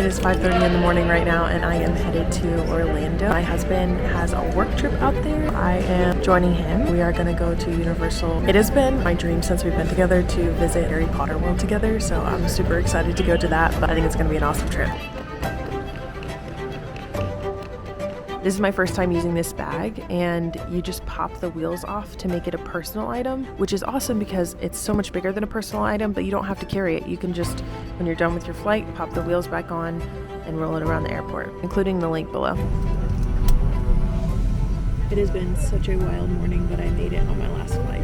It is 5:30 in the morning right now and I am headed to Orlando. My husband has a work trip out there. I am joining him. We are going to go to Universal. It has been my dream since we've been together to visit Harry Potter World together, so I'm super excited to go to that, but I think it's going to be an awesome trip. This is my first time using this bag, and you just pop the wheels off to make it a personal item, which is awesome because it's so much bigger than a personal item, but you don't have to carry it. You can just, when you're done with your flight, pop the wheels back on and roll it around the airport, including the link below. It has been such a wild morning, but I made it on my last flight.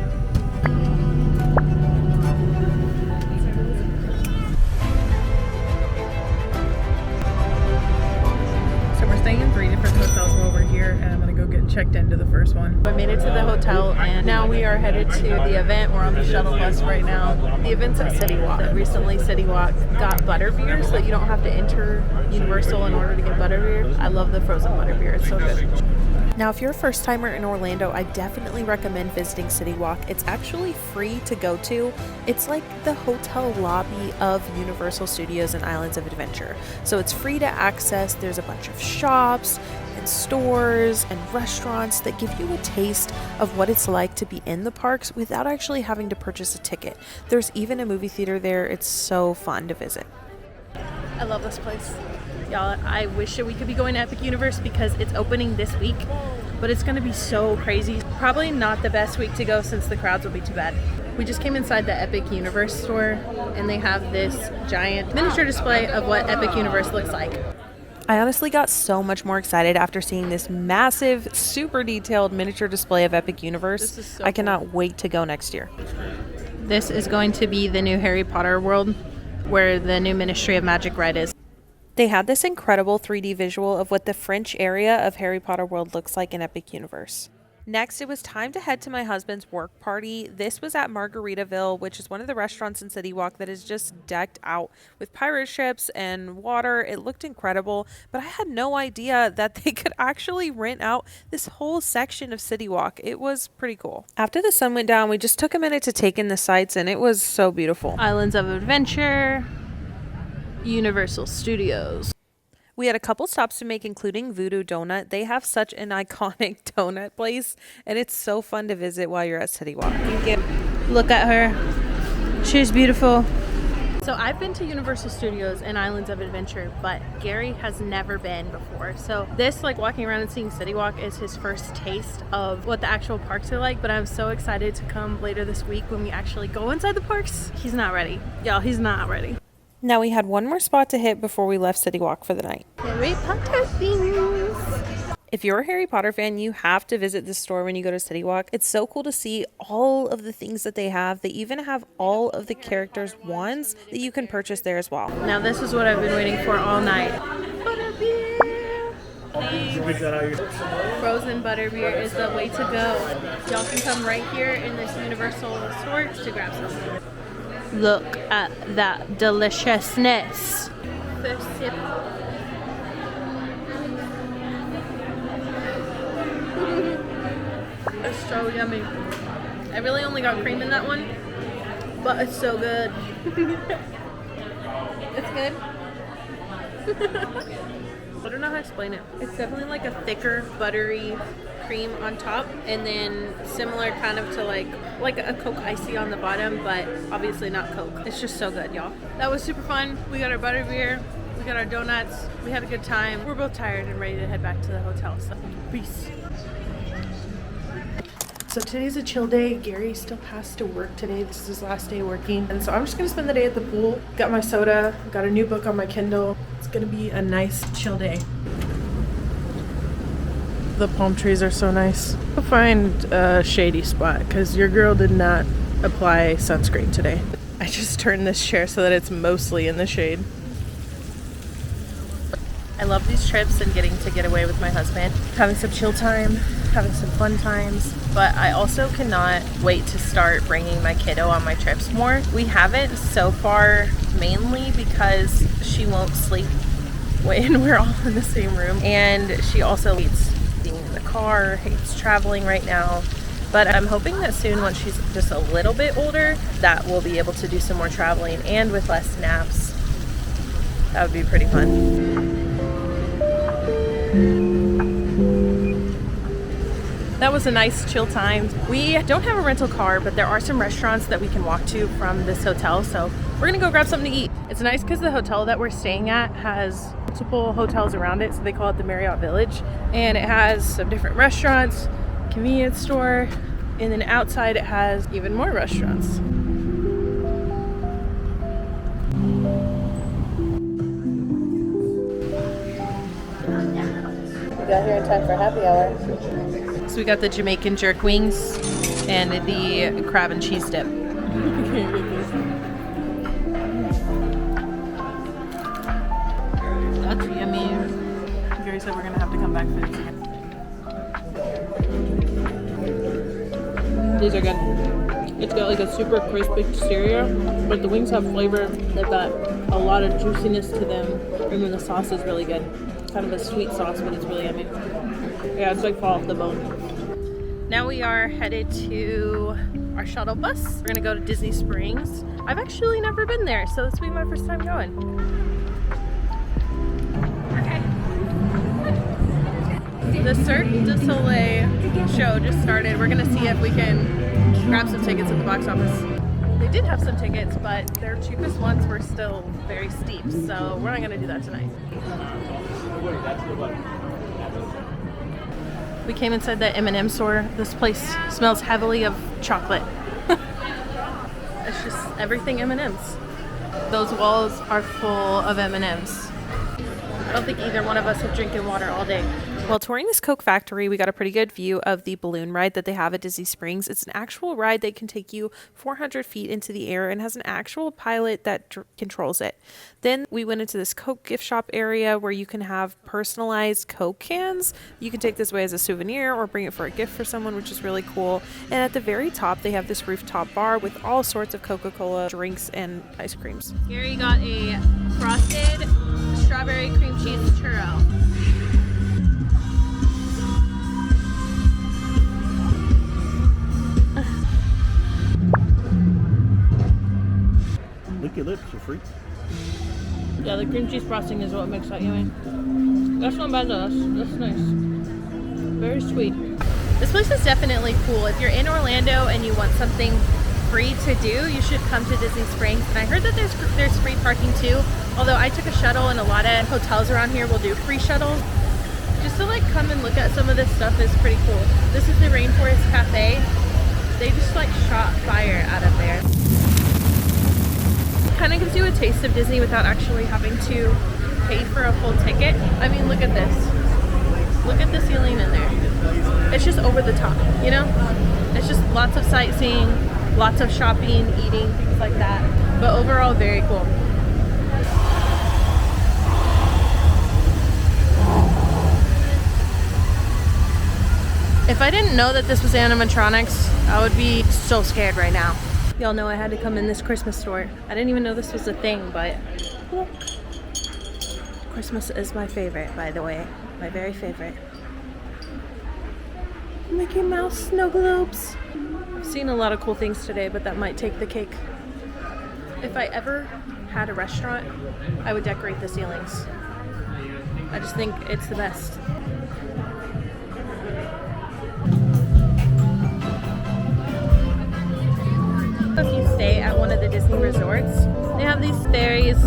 We're staying in 3 different hotels while we're here, and I'm gonna go get checked into the first one. I made it to the hotel, and now we are headed to the event. We're on the shuttle bus right now. The event's at CityWalk. Recently, CityWalk got Butterbeer, so that you don't have to enter Universal in order to get Butterbeer. I love the frozen Butterbeer. It's so good. Now, if you're a first timer in Orlando, I definitely recommend visiting CityWalk. It's actually free to go to. It's like the hotel lobby of Universal Studios and Islands of Adventure. So it's free to access. There's a bunch of shops and stores and restaurants that give you a taste of what it's like to be in the parks without actually having to purchase a ticket. There's even a movie theater there. It's so fun to visit. I love this place. Y'all, I wish that we could be going to Epic Universe because it's opening this week, but it's gonna be so crazy. Probably not the best week to go since the crowds will be too bad. We just came inside the Epic Universe store and they have this giant miniature display of what Epic Universe looks like. I honestly got so much more excited after seeing this massive, super detailed miniature display of Epic Universe. I cannot wait to go next year. This is going to be the new Harry Potter world where the new Ministry of Magic ride is. They had this incredible 3D visual of what the French area of Harry Potter World looks like in Epic Universe. Next, it was time to head to my husband's work party. This was at Margaritaville, which is one of the restaurants in CityWalk that is just decked out with pirate ships and water. It looked incredible, but I had no idea that they could actually rent out this whole section of CityWalk. It was pretty cool. After the sun went down, we just took a minute to take in the sights, and it was so beautiful. Islands of Adventure, Universal Studios. We had a couple stops to make, including Voodoo Donut. They have such an iconic donut place, and it's so fun to visit while you're at CityWalk. Thank you. Look at her. She's beautiful. So I've been to Universal Studios and Islands of Adventure, but Gary has never been before. So this, like walking around and seeing CityWalk, is his first taste of what the actual parks are like, but I'm so excited to come later this week when we actually go inside the parks. He's not ready. Y'all, he's not ready. Now we had one more spot to hit before we left CityWalk for the night. Harry Potter things. If you're a Harry Potter fan, you have to visit this store when you go to CityWalk. It's so cool to see all of the things that they have. They even have all of the characters' wands that you can purchase there as well. Now this is what I've been waiting for all night. Butterbeer. Frozen Butterbeer is the way to go. Y'all can come right here in this Universal store to grab some. Look at that deliciousness. First sip. It's so yummy. I really only got cream in that one, but it's so good. It's good. I don't know how to explain it. It's definitely like a thicker, buttery cream on top, and then similar kind of to like a Coke Icy on the bottom, but obviously not Coke. It's just so good, y'all. That was super fun. We got our butterbeer, we got our donuts, we had a good time. We're both tired and ready to head back to the hotel, so peace. So today's a chill day. Gary still has to work today. This is his last day working, and so I'm just gonna spend the day at the pool. Got my soda, got a new book on my Kindle. It's gonna be a nice chill day. The palm trees are so nice. I'll find a shady spot because your girl did not apply sunscreen today. I just turned this chair so that it's mostly in the shade. I love these trips and getting to get away with my husband, having some chill time, having some fun times, but I also cannot wait to start bringing my kiddo on my trips more. We haven't so far, mainly because she won't sleep when we're all in the same room, and she also hates being in the car, hates traveling right now. But I'm hoping that soon, once she's just a little bit older, that we'll be able to do some more traveling and with less naps. That would be pretty fun. That was a nice chill time. We don't have a rental car, but there are some restaurants that we can walk to from this hotel, so we're gonna go grab something to eat. It's nice because the hotel that we're staying at has multiple hotels around it, so they call it the Marriott Village, and it has some different restaurants, convenience store, and then outside it has even more restaurants. We got here in time for happy hour. So we got the Jamaican jerk wings and the crab and cheese dip. That's yummy. Gary said we're gonna have to come back for this again. These are good. It's got like a super crispy exterior, but the wings have flavor. They've got a lot of juiciness to them, and then the sauce is really good. It's kind of a sweet sauce, but it's really yummy. Yeah, it's like fall off the bone. Now we are headed to our shuttle bus. We're gonna go to Disney Springs. I've actually never been there, so this will be my first time going. Okay. The Cirque du Soleil show just started. We're gonna see if we can grab some tickets at the box office. They did have some tickets, but their cheapest ones were still very steep, so we're not gonna do that tonight. We came inside the M&M store. This place smells heavily of chocolate. It's just everything M&Ms. Those walls are full of M&Ms. I don't think either one of us have drinking water all day. While touring this Coke factory, we got a pretty good view of the balloon ride that they have at Disney Springs. It's an actual ride that can take you 400 feet into the air and has an actual pilot that controls it. Then we went into this Coke gift shop area where you can have personalized Coke cans. You can take this away as a souvenir or bring it for a gift for someone, which is really cool. And at the very top, they have this rooftop bar with all sorts of Coca-Cola drinks and ice creams. Gary got a frosted strawberry cream cheese churro. Lick your lips, you freak. Yeah, the cream cheese frosting is what makes that yummy. That's not bad though, that's nice. Very sweet. This place is definitely cool. If you're in Orlando and you want something free to do, you should come to Disney Springs. And I heard that there's free parking too. Although I took a shuttle and a lot of hotels around here will do free shuttles. Just to like come and look at some of this stuff is pretty cool. This is the Rainforest Cafe. They just like shot fire out of there. Kind of gives you a taste of Disney without actually having to pay for a full ticket. I mean, look at this. Look at the ceiling in there. It's just over the top, you know? It's just lots of sightseeing, lots of shopping, eating, things like that. But overall, very cool. If I didn't know that this was animatronics, I would be so scared right now. Y'all know I had to come in this Christmas store. I didn't even know this was a thing, but look. Christmas is my favorite, by the way. My very favorite. Mickey Mouse snow globes. I've seen a lot of cool things today, but that might take the cake. If I ever had a restaurant, I would decorate the ceilings. I just think it's the best. If you stay at one of the Disney resorts, they have these ferries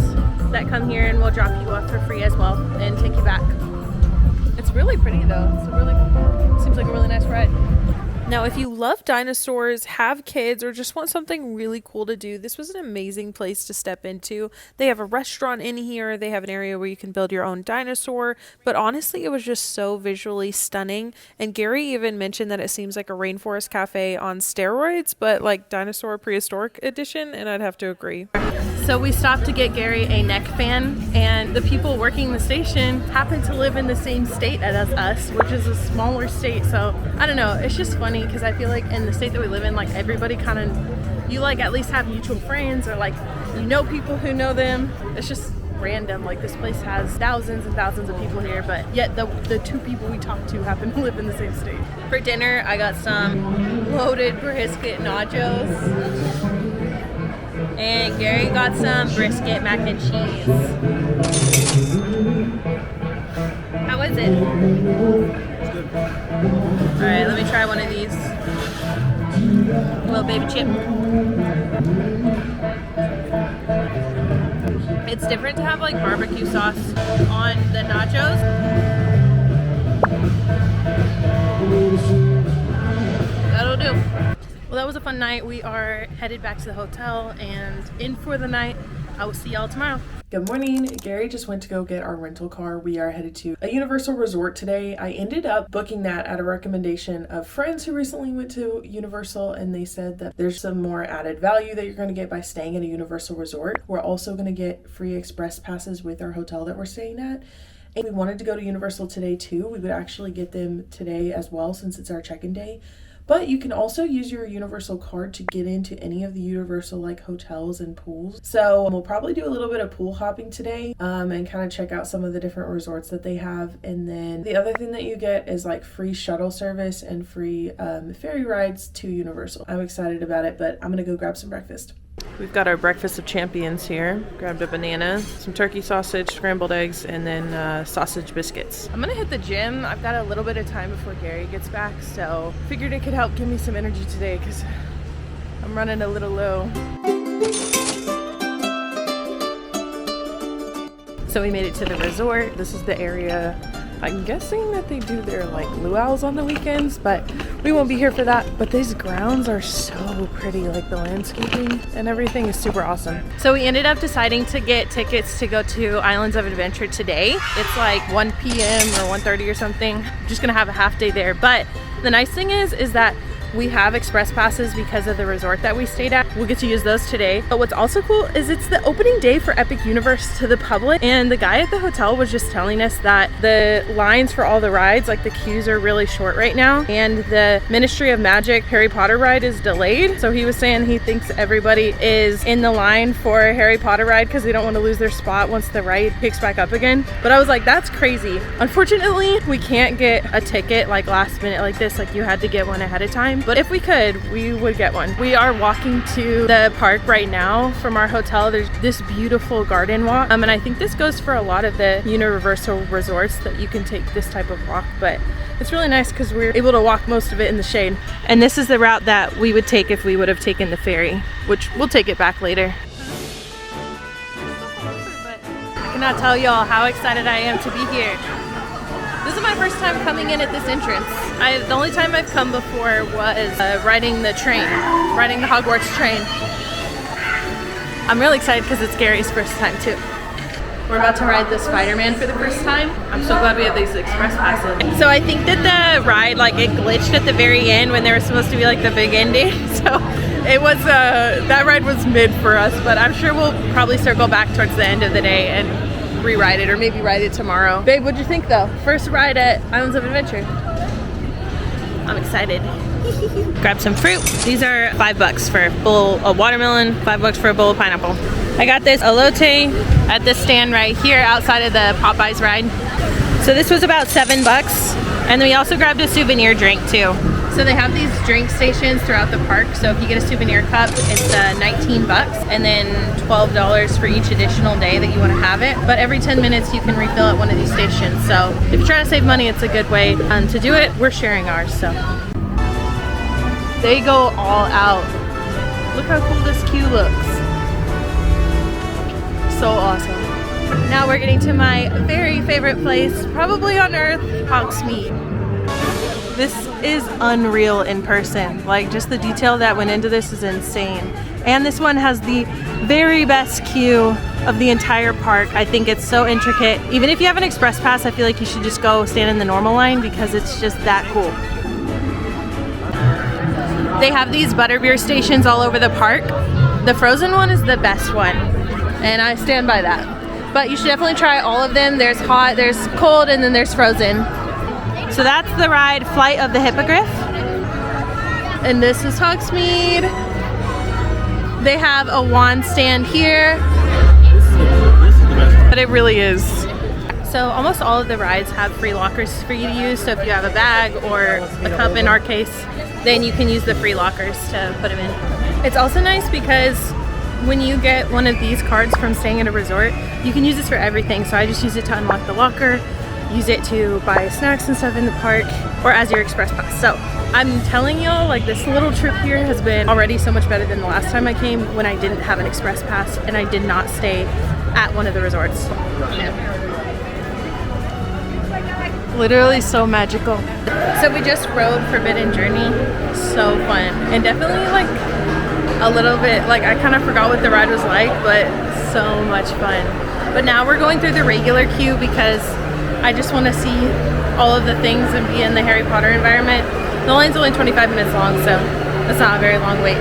that come here and will drop you off for free as well and take you back. It's really pretty though. Seems like a really nice ride. Now, if you love dinosaurs, have kids, or just want something really cool to do, this was an amazing place to step into. They have a restaurant in here. They have an area where you can build your own dinosaur. But honestly, it was just so visually stunning. And Gary even mentioned that it seems like a rainforest cafe on steroids, but like dinosaur prehistoric edition. And I'd have to agree. So we stopped to get Gary a neck fan, and the people working the station happen to live in the same state as us, which is a smaller state. So I don't know, it's just funny because I feel like in the state that we live in, like everybody kind of, you like at least have mutual friends, or like you know people who know them. It's just random. Like this place has thousands and thousands of people here, but yet the two people we talk to happen to live in the same state. For dinner, I got some loaded brisket nachos. And Gary got some brisket mac and cheese. Alright, let me try one of these. Little baby chip. It's different to have like barbecue sauce on the nachos. That'll do. Well, that was a fun night. We are headed back to the hotel and in for the night. I will see y'all tomorrow. Good morning. Gary just went to go get our rental car. We are headed to a Universal resort today. I ended up booking that at a recommendation of friends who recently went to Universal, and they said that there's some more added value that you're going to get by staying at a Universal resort. We're also going to get free express passes with our hotel that we're staying at. And we wanted to go to Universal today too. We would actually get them today as well since it's our check-in day. But you can also use your Universal card to get into any of the Universal like hotels and pools. So we'll probably do a little bit of pool hopping today and kind of check out some of the different resorts that they have. And then the other thing that you get is like free shuttle service and free ferry rides to Universal. I'm excited about it, but I'm gonna go grab some breakfast. We've got our breakfast of champions here. Grabbed a banana, some turkey sausage, scrambled eggs, and then sausage biscuits. I'm gonna hit the gym. I've got a little bit of time before Gary gets back, so figured it could help give me some energy today because I'm running a little low. So we made it to the resort. This is the area. I'm guessing that they do their like luau's on the weekends, but we won't be here for that. But these grounds are so pretty, like the landscaping and everything is super awesome. So we ended up deciding to get tickets to go to Islands of Adventure today. It's like 1 p.m. or 1:30 or something. I'm just gonna have a half day there. But the nice thing is that we have express passes because of the resort that we stayed at. We'll get to use those today. But what's also cool is it's the opening day for Epic Universe to the public. And the guy at the hotel was just telling us that the lines for all the rides, like the queues are really short right now. And the Ministry of Magic Harry Potter ride is delayed. So he was saying he thinks everybody is in the line for a Harry Potter ride because they don't want to lose their spot once the ride picks back up again. But I was like, that's crazy. Unfortunately, we can't get a ticket like last minute like this. Like you had to get one ahead of time. But if we could, we would get one. We are walking to the park right now from our hotel. There's this beautiful garden walk. And I think this goes for a lot of the Universal resorts that you can take this type of walk. But it's really nice because we're able to walk most of it in the shade. And this is the route that we would take if we would have taken the ferry, which we'll take it back later. I cannot tell y'all how excited I am to be here. This is my first time coming in at this entrance. The only time I've come before was riding the train, riding the Hogwarts train. I'm really excited because it's Gary's first time too. We're about to ride the Spider-Man for the first time. I'm so glad we have these express passes. So I think that the ride, like it glitched at the very end when there was supposed to be like the big ending. So it was, that ride was mid for us, but I'm sure we'll probably circle back towards the end of the day and re-ride it or maybe ride it tomorrow. Babe, what'd you think though? First ride at Islands of Adventure. I'm excited. Grab some fruit. These are $5 for a bowl of watermelon, $5 for a bowl of pineapple. I got this elote at this stand right here outside of the Popeyes ride. So this was about $7. And then we also grabbed a souvenir drink too. So they have these drink stations throughout the park. So if you get a souvenir cup, it's $19 and then $12 for each additional day that you want to have it. But every 10 minutes you can refill at one of these stations. So if you're trying to save money, it's a good way to do it. We're sharing ours, so. They go all out. Look how cool this queue looks. So awesome. Now we're getting to my very favorite place, probably on earth, Hogsmeade. This is unreal in person. Like just the detail that went into this is insane. And this one has the very best queue of the entire park. I think it's so intricate. Even if you have an express pass, I feel like you should just go stand in the normal line because it's just that cool. They have these Butterbeer stations all over the park. The frozen one is the best one, and I stand by that. But you should definitely try all of them. There's hot, there's cold, and then there's frozen. So that's the ride, Flight of the Hippogriff. And this is Hogsmeade. They have a wand stand here. But it really is. So almost all of the rides have free lockers for you to use. So if you have a bag or a cup in our case, then you can use the free lockers to put them in. It's also nice because when you get one of these cards from staying at a resort, you can use this for everything. So I just use it to unlock the locker. use it to buy snacks and stuff in the park or as your express pass. So I'm telling y'all, like, this little trip here has been already so much better than the last time I came when I didn't have an express pass and I did not stay at one of the resorts. Yeah. Literally so magical. So we just rode Forbidden Journey. So fun. And definitely like a little bit, like I kind of forgot what the ride was like, but so much fun. But now we're going through the regular queue because I just want to see all of the things and be in the Harry Potter environment. The line's only 25 minutes long, so that's not a very long wait.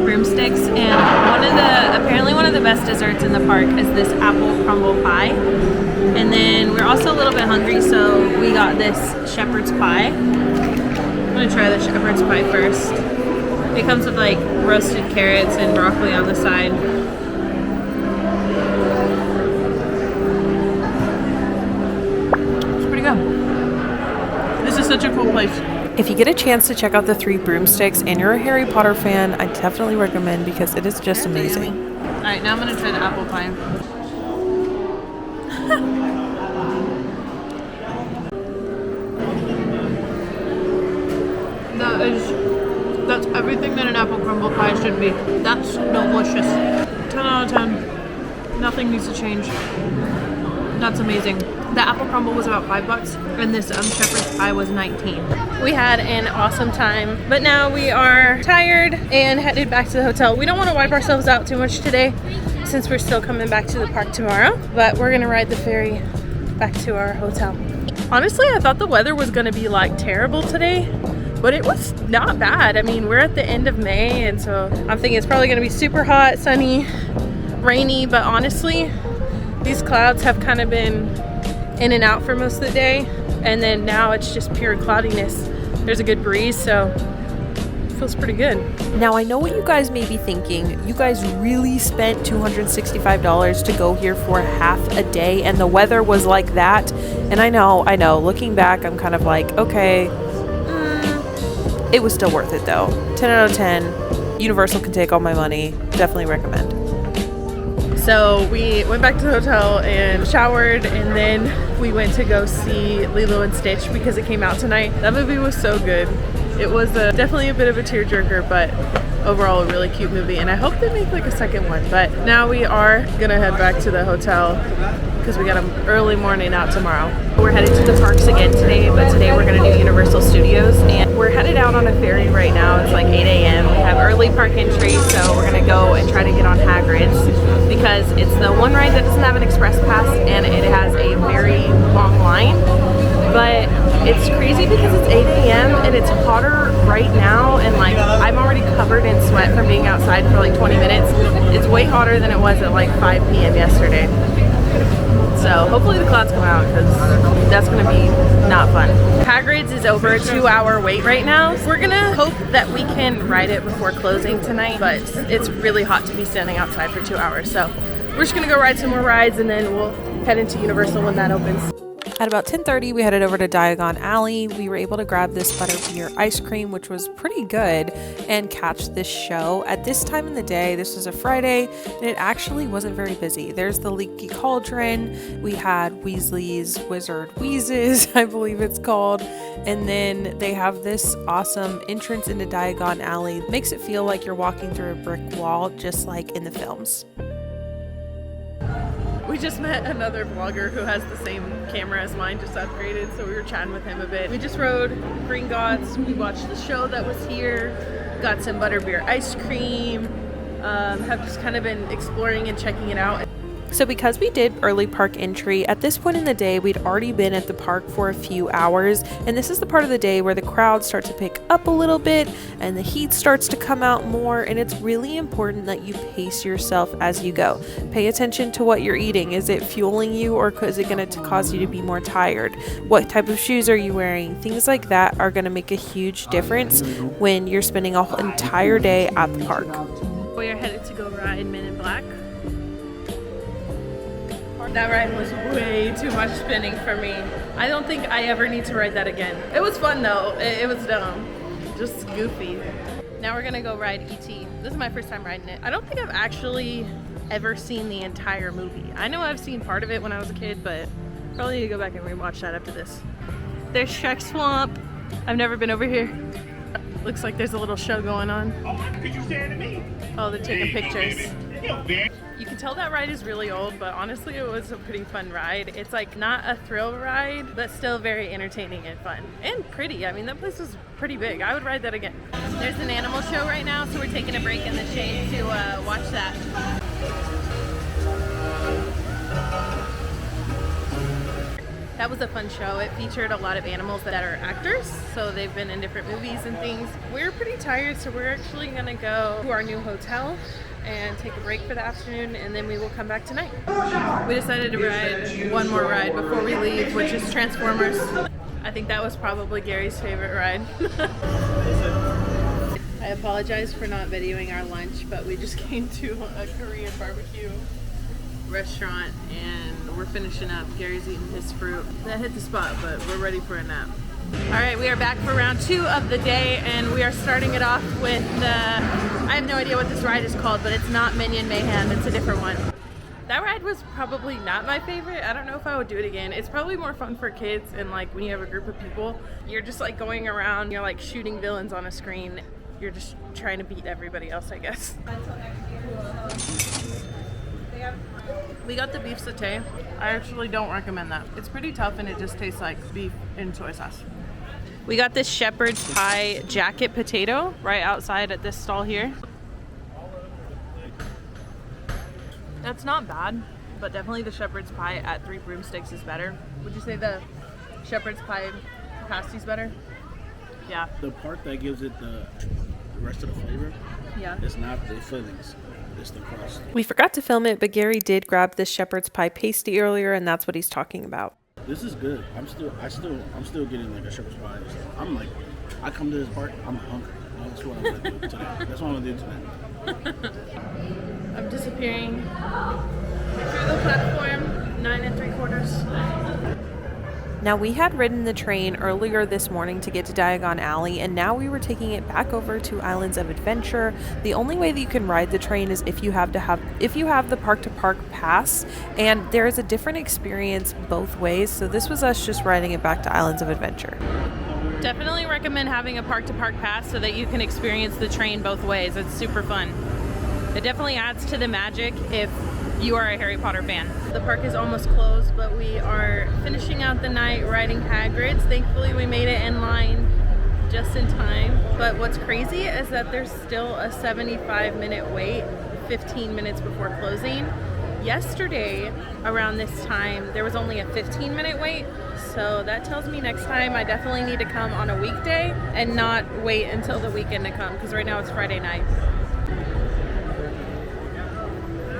Broomsticks, and apparently one of the best desserts in the park is this apple crumble pie. And then we're also a little bit hungry, so we got this shepherd's pie. I'm gonna try the shepherd's pie first. It comes with like roasted carrots and broccoli on the side. It's pretty good. This is such a cool place. If you get a chance to check out the 3 Broomsticks and you're a Harry Potter fan, I definitely recommend because it is just amazing. Alright, now I'm going to try the apple pie. That's everything that an apple crumble pie should be. That's delicious. 10 out of 10. Nothing needs to change. That's amazing. The apple crumble was about $5 and this shepherd's pie was 19. We had an awesome time, but now we are tired and headed back to the hotel. We don't want to wipe ourselves out too much today since we're still coming back to the park tomorrow, but we're gonna ride the ferry back to our hotel. Honestly, I thought the weather was gonna be like terrible today, but it was not bad. I mean, we're at the end of May, and so I'm thinking it's probably gonna be super hot, sunny, rainy, but honestly, these clouds have kind of been in and out for most of the day, and then now it's just pure cloudiness. There's a good breeze, so it feels pretty good. Now I know what you guys may be thinking. You guys really spent $265 to go here for half a day and the weather was like that. And I know, looking back I'm kind of like, okay, it was still worth it though. 10 out of 10. Universal can take all my money. Definitely recommend. So we went back to the hotel and showered, and then we went to go see Lilo and Stitch because it came out tonight. That movie was so good. It was definitely a bit of a tearjerker, but overall a really cute movie, and I hope they make like a second one. But now we are gonna head back to the hotel because we got an early morning out tomorrow. We're headed to the parks again today, but today we're gonna do Universal Studios, and we're headed out on a ferry right now. It's like 8 a.m. We have early park entry, so we're gonna go and try to get on Hagrid's because it's the one ride that doesn't have an express pass and it has a very long line. But it's crazy because it's 8 a.m. and it's hotter right now, and like I'm already covered in sweat from being outside for like 20 minutes. It's way hotter than it was at like 5 p.m. yesterday. So hopefully the clouds come out because that's going to be not fun. Hagrid's is over a 2-hour wait right now. We're going to hope that we can ride it before closing tonight, but it's really hot to be standing outside for 2 hours. So we're just going to go ride some more rides and then we'll head into Universal when that opens. At about 10:30, we headed over to Diagon Alley. We were able to grab this Butterbeer ice cream, which was pretty good, and catch this show. At this time in the day, this was a Friday, and it actually wasn't very busy. There's the Leaky Cauldron. We had Weasley's Wizard Wheezes, I believe it's called. And then they have this awesome entrance into Diagon Alley. It makes it feel like you're walking through a brick wall, just like in the films. We just met another vlogger who has the same camera as mine, just upgraded, so we were chatting with him a bit. We just rode Gringotts, we watched the show that was here, got some Butterbeer ice cream, have just kind of been exploring and checking it out. So because we did early park entry, at this point in the day, we'd already been at the park for a few hours, and this is the part of the day where the crowds start to pick up a little bit and the heat starts to come out more, and it's really important that you pace yourself as you go. Pay attention to what you're eating. Is it fueling you, or is it going to cause you to be more tired? What type of shoes are you wearing? Things like that are going to make a huge difference when you're spending an entire day at the park. We are headed to go ride Men in Black. That ride was way too much spinning for me. I don't think I ever need to ride that again. It was fun though. It was dumb. Just goofy. Now we're gonna go ride E.T. This is my first time riding it. I don't think I've actually ever seen the entire movie. I know I've seen part of it when I was a kid, but probably need to go back and rewatch that after this. There's Shrek Swamp. I've never been over here. Looks like there's a little show going on. Oh, they're taking pictures. You can tell that ride is really old, but honestly it was a pretty fun ride. It's like not a thrill ride, but still very entertaining and fun. And pretty. I mean, that place was pretty big. I would ride that again. There's an animal show right now, so we're taking a break in the shade to watch that. That was a fun show. It featured a lot of animals that are actors, so they've been in different movies and things. We're pretty tired, so we're actually gonna go to our new hotel and take a break for the afternoon, and then we will come back tonight. We decided to ride one more ride before we leave, which is Transformers. I think that was probably Gary's favorite ride. I apologize for not videoing our lunch, but we just came to a Korean barbecue restaurant and we're finishing up. Gary's eating his fruit. That hit the spot, but we're ready for a nap. All right, we are back for round 2 of the day, and we are starting it off with I have no idea what this ride is called, but it's not Minion Mayhem, it's a different one. That ride was probably not my favorite. I don't know if I would do it again. It's probably more fun for kids, and like when you have a group of people, you're just like going around, you're like shooting villains on a screen. You're just trying to beat everybody else, I guess. We got the beef satay. I actually don't recommend that. It's pretty tough and it just tastes like beef and soy sauce. We got this shepherd's pie jacket potato right outside at this stall here. That's not bad, but definitely the shepherd's pie at 3 Broomsticks is better. Would you say the shepherd's pie pasty's better? Yeah. The part that gives it the rest of the flavor, it's not the fillings. The crust. We forgot to film it, but Gary did grab this shepherd's pie pasty earlier, and that's what he's talking about. This is good. I'm still getting like a shepherd's pie. I come to this park, I'm hungry. That's what I'm gonna do today. That's what I'm gonna do today. I'm disappearing through the platform, 9 3/4. Now, we had ridden the train earlier this morning to get to Diagon Alley, and now we were taking it back over to Islands of Adventure. The only way that you can ride the train is if you have the park-to-park pass, and there is a different experience both ways. So this was us just riding it back to Islands of Adventure. Definitely recommend having a park-to-park pass so that you can experience the train both ways. It's super fun. It definitely adds to the magic if you are a Harry Potter fan. The park is almost closed, but we are finishing out the night riding Hagrid's. Thankfully, we made it in line just in time. But what's crazy is that there's still a 75-minute wait, 15 minutes before closing. Yesterday, around this time, there was only a 15-minute wait. So that tells me next time I definitely need to come on a weekday and not wait until the weekend to come, because right now it's Friday night.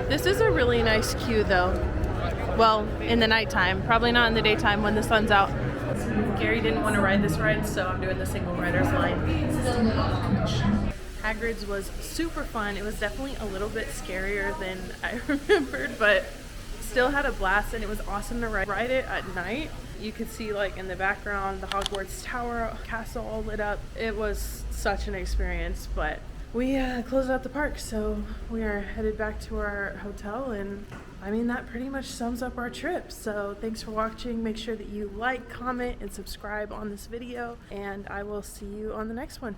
This is a really nice queue though. Well, in the nighttime, probably not in the daytime when the sun's out. Gary didn't want to ride this ride, so I'm doing the single rider's line. Hagrid's was super fun. It was definitely a little bit scarier than I remembered, but still had a blast, and it was awesome to ride it at night. You could see like in the background the Hogwarts Tower castle all lit up. It was such an experience, but we closed out the park, so we are headed back to our hotel, and I mean that pretty much sums up our trip. So thanks for watching. Make sure that you like, comment, and subscribe on this video, and I will see you on the next one.